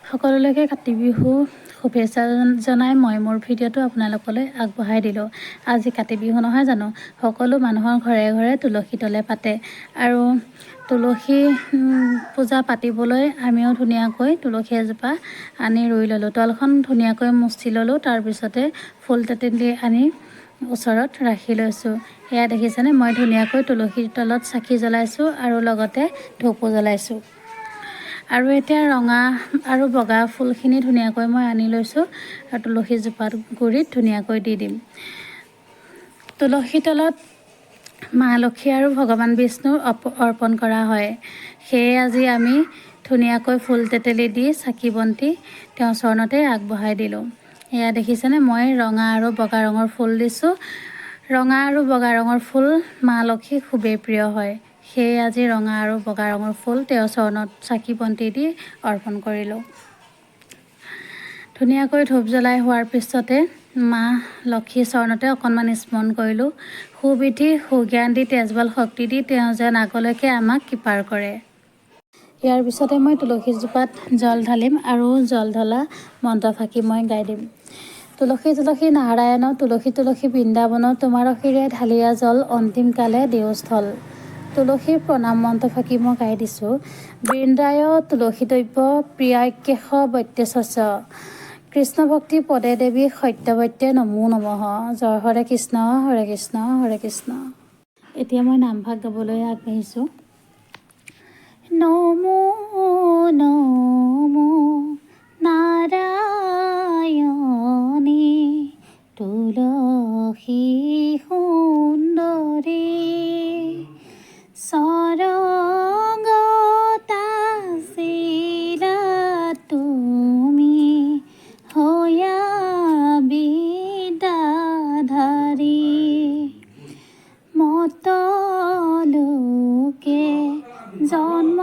সকলোলৈকে কাতি বিহু শুভেচ্ছা জনাই মই মোৰ ভিডিঅ'টো আপোনালোকলৈ আগবঢ়াই দিলোঁ। আজি কাতি বিহু নহয় জানো, সকলো মানুহৰ ঘৰে ঘৰে তুলসী তলে পাতে আৰু তুলসী পূজা পাতিবলৈ আমিও ধুনীয়াকৈ তুলসী এজোপা আনি ৰুই ল'লোঁ। তলখন ধুনীয়াকৈ মুচি ল'লোঁ, তাৰপিছতে ফুল তেতেলী আনি ওচৰত ৰাখি লৈছোঁ। এয়া দেখিছেনে, মই ধুনীয়াকৈ তুলসীৰ তলত চাকি জ্বলাইছোঁ আৰু লগতে ধূপো জ্বলাইছোঁ। আৰু এতিয়া ৰঙা আৰু বগা ফুলখিনি ধুনীয়াকৈ মই আনি লৈছোঁ আৰু তুলসীজোপাত গুৰিত ধুনীয়াকৈ দি দিম। তুলসী তলত মা লক্ষী আৰু ভগৱান বিষ্ণুৰ অৰ্পণ কৰা হয়। সেয়ে আজি আমি ধুনীয়াকৈ ফুল তেতেলী দি চাকি বন্তি তেওঁৰ চৰণতে আগবঢ়াই দিলোঁ। এয়া দেখিছেনে, মই ৰঙা আৰু বগা ৰঙৰ ফুল দিছোঁ। ৰঙা আৰু বগা ৰঙৰ ফুল মা লক্ষীৰ খুবেই প্ৰিয় হয়। সেয়ে আজি ৰঙা আৰু বগা ৰঙৰ ফুল তেওঁৰ চৰণত চাকি বন্তি দি অৰ্পণ কৰিলোঁ। ধুনীয়াকৈ ধূপ জ্বলাই হোৱাৰ পিছতে মা লক্ষীৰ চৰণতে অকণমান স্মৰণ কৰিলোঁ। সুবুদ্ধি সুজ্ঞান দি তেজবল শক্তি দি তেওঁ যেন আগলৈকে আমাক কৃপাৰ কৰে। ইয়াৰ পিছতে মই তুলসীজোপাত জল ঢালিম আৰু জল ঢলা মন্ত্ৰফাঁকি মই গাই দিম। তুলসী তুলসী নাৰায়ণ, তুলসী তুলসী বৃন্দাবন, তোমাৰ শিৰে ঢালিয়া জল অন্তিম কালে দেওস্থল। তুলসীৰ প্ৰণাম মন্ত্ৰফাঁকি মই গাই দিছোঁ। বৃন্দায় তুলসীদৈৱ প্ৰিয়াকেশ বৈত্যস্য, কৃষ্ণ ভক্তি পদে দেৱী সত্যবত্যে নমো নমঃ। জয় হৰে কৃষ্ণ হৰে কৃষ্ণ হৰে কৃষ্ণ। এতিয়া মই নামভাগ গাবলৈ আগবাঢ়িছোঁ। নমো নমো নাৰায়ণী তুলসী সুন্দৰী, চৰঙ্গতা শিলা তুমি হয়া বিদ্যাধাৰী, মতলোকে জন্ম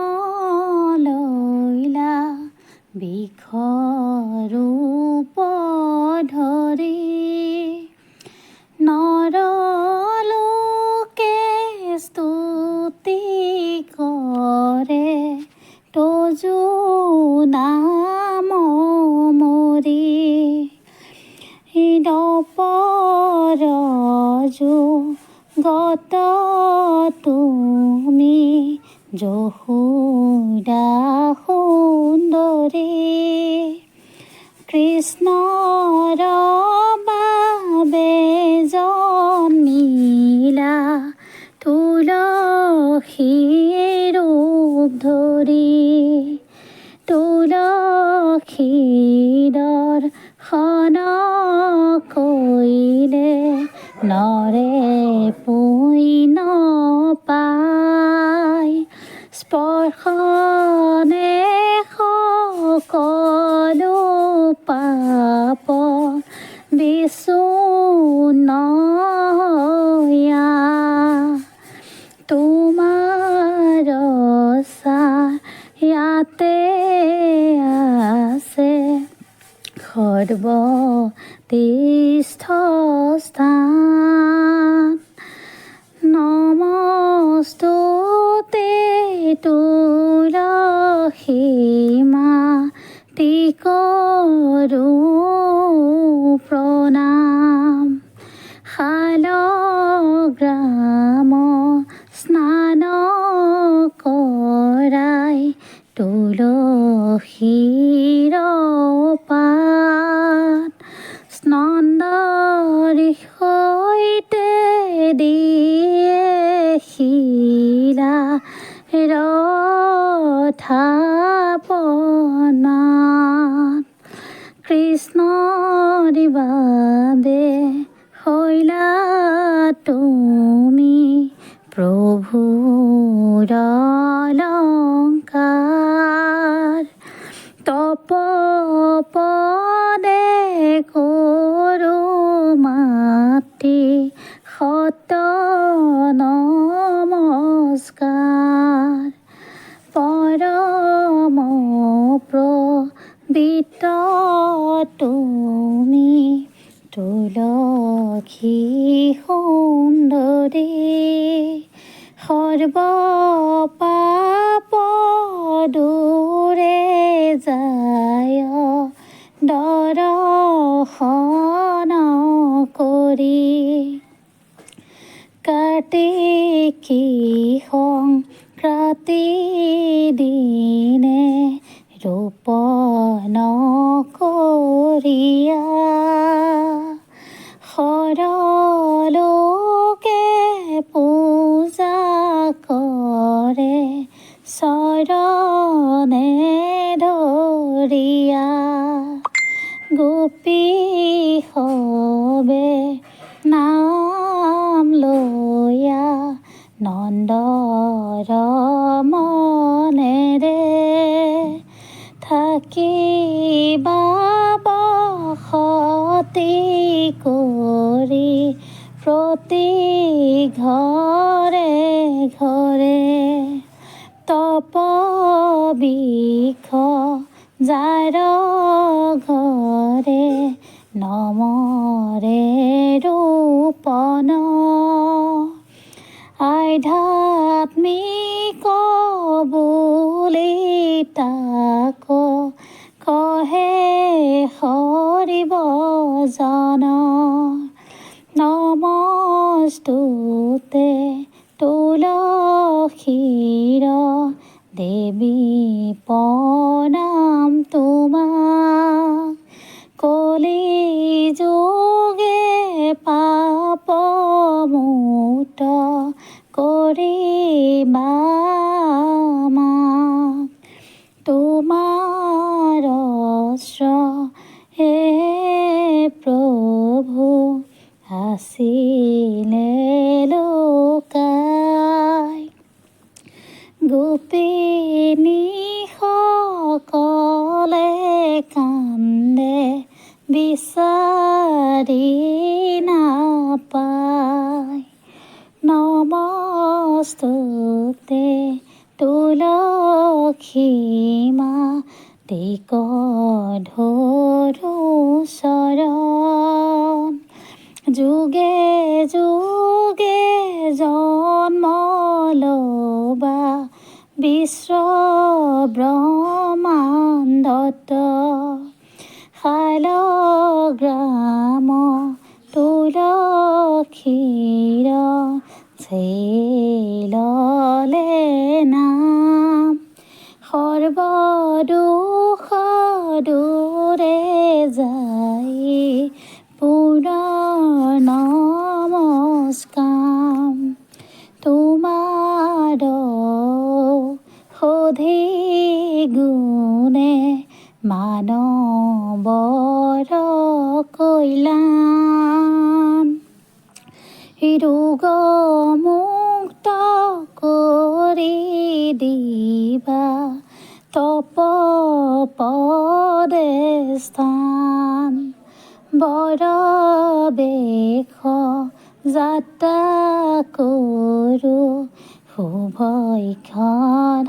লৈলা বিষৰূপ ধৰি, নৰলোকে স্তুতি কৰে তজু নাম মৰি, দপৰজু গত তুমি যশোদা সুন্দৰী, কৃষ্ণৰ বাবে জন্মিলা তুলসী ৰূপ ধৰি, তুলসী দৰ্শন কৰিলে নৰে পুণ্য পায়, স্পৰ্শনে সকলো পাপ বিচূৰ্ণ হয়, তোমাৰ ইয়াতে আছে সৰ্বতীৰ্থ স্থান, নমস্তুতে তুলসী মাতি কৰোঁ প্ৰণাম, শালগ্ৰাম স্নান কৰাই তুলসীৰ পাত, স্নন্দৰ সৈতে দিয়ে শিলা ৰথাপনাত, কৃষ্ণৰ বাবে হৈলা তুমি প্ৰভুৰ অলংকাৰ, তপপদে কৰোঁ মাতি শত নমস্কাৰ, পৰম পবিত্ৰ তুমি তুলসী সুন্দৰী, সৰ্ব পাপ দূৰে যায় দৰ্শন কৰি কাৰ্তিকী সংক্ৰান্তি দিনে ৰোপণ কৰিয়া সৰলোকে পূজা কৰে চৰণে ধৰিয়া গোপী সবে নাম লৈয়া নন্দৰ মনেৰে থাকিবা বসতি কৰি প্ৰতি ঘৰে ঘৰে তপবৃক্ষ যাৰ ঘৰে নমৰে ৰোপণ আধ্যাত্মিক বুলি তাক কহে হৰিব জন নমস্তুতে তুলসীৰ দেৱী প্ৰণাম তোমাক কলি যোগে পাপ মুক্ত কৰিবা আমাক তোমাৰ হে প্ৰভু আছিলে লোকাই গোপিনীসকলে কান্দে বিচাৰি নাপায় নমস্তুতে তুলসী মাতৃক ধৰো চৰণ যুগে যুগে জন্ম লবা বিশ্ব ব্ৰহ্মাণ্ডত শালগ্ৰাম তুলসীৰ ললে নাম সৰ্বদুখ দূৰে যায় পুনৰ নমস্কাৰ তোমাৰ সধি গুণে মানৱৰ কল্যাণ ৰোগ মুক্ত কৰি দিবা তপপদে স্থান বৰবেশ যাত্ৰা কৰোঁ শুভক্ষণ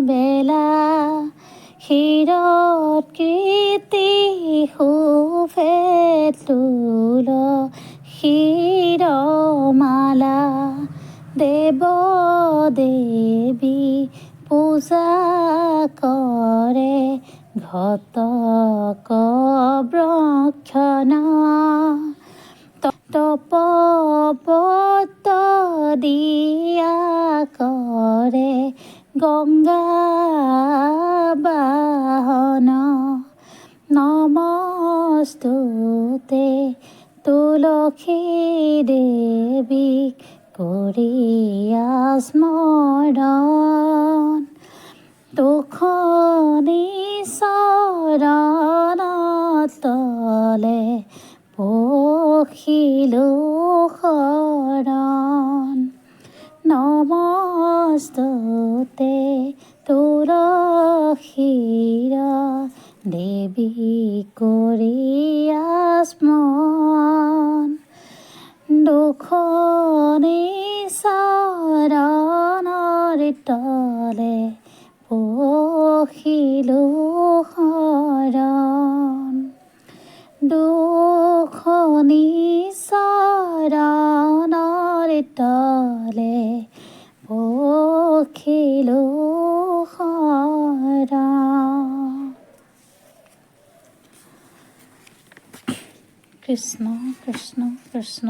বেলা শিৰত কীৰ্তি শুভে তুলসীৰ মালা দেৱ দেৱী পূজা কৰে ঘটক ব্ৰক্ষণ তপবত দিয়া কৰে গংগা বাহন নমস্তুতে তুলসী দেৱীক কৰিয়া স্মৰণ দুখনি চৰণত তলে পখিলো শৰণ নমস্তুতে তুলসীৰ দেৱী কৰিয়া স্মৰণ দুখনি চৰণৰ তলে পখিলো শৰণ দুখনি চৰণৰ তলে পখিলো শৰণ। কৃষ্ণ কৃষ্ণ কৃষ্ণ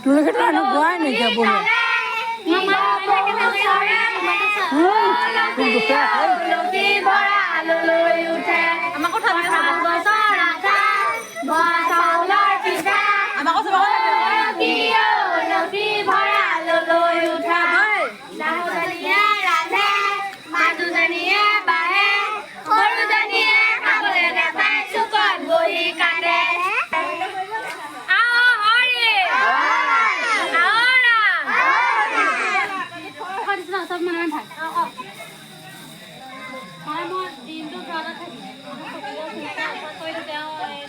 তুলসীটো আনো গোৱাই নাইকিয়া বঢ়িয়া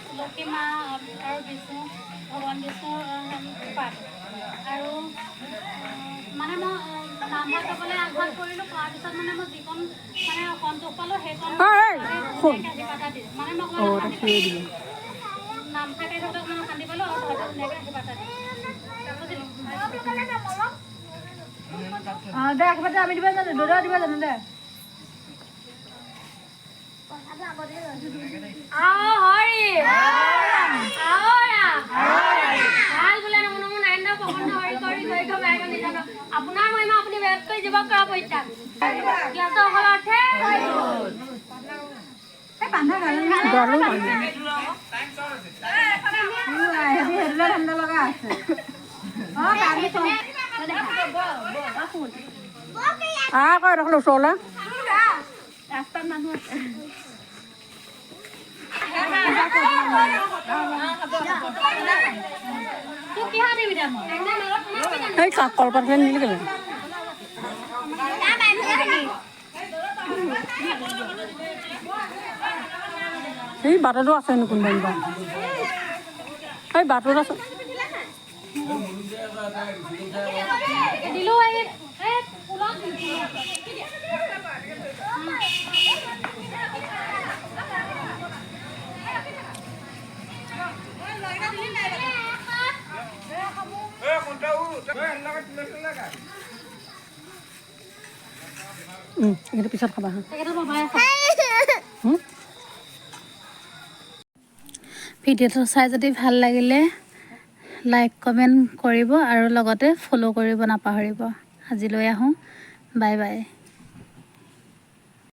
তুলসী মা আৰু বিষ্ণু ভগৱান বিষ্ণুৰ পাঠ আৰু মানে মই নামঘৰত যাবলৈ আগভাগ কৰিলোঁ কৰাৰ পিছত মানে মই যিকণ মানে সন্তোষ পালোঁ সেইকণ আশীৰ্বাদ এটা দিলোঁ মানে মই নাম খাই থাকোঁতে অকণমান শান্তি পালোঁ আৰু ঘৰতে ধুনীয়াকৈ আশীৰ্বাদ এটা দিলোঁ দে আশীৰ্বাদ আমি দিব জানো দাদা দিব জানো দে আপোনাৰ মহিমা আপুনি ব্যক্ত কৰি জীৱ কৰা পৰিত্ৰাণ জ্ঞাতসকলৰ অৰ্থে ওচৰলৈ ৰাস্তাত মানুহ আছে এই কলপাতখিনি নিলি কেলে এই বাটতো আছে নো কোনোবা এই বাটত আছে এইটো পিছত খাবা ভিডিঅ'টো চাই যদি ভাল লাগিলে লাইক কমেণ্ট কৰিব আৰু লগতে ফ'ল' কৰিব নাপাহৰিব আজিলৈ আহোঁ বাই বাই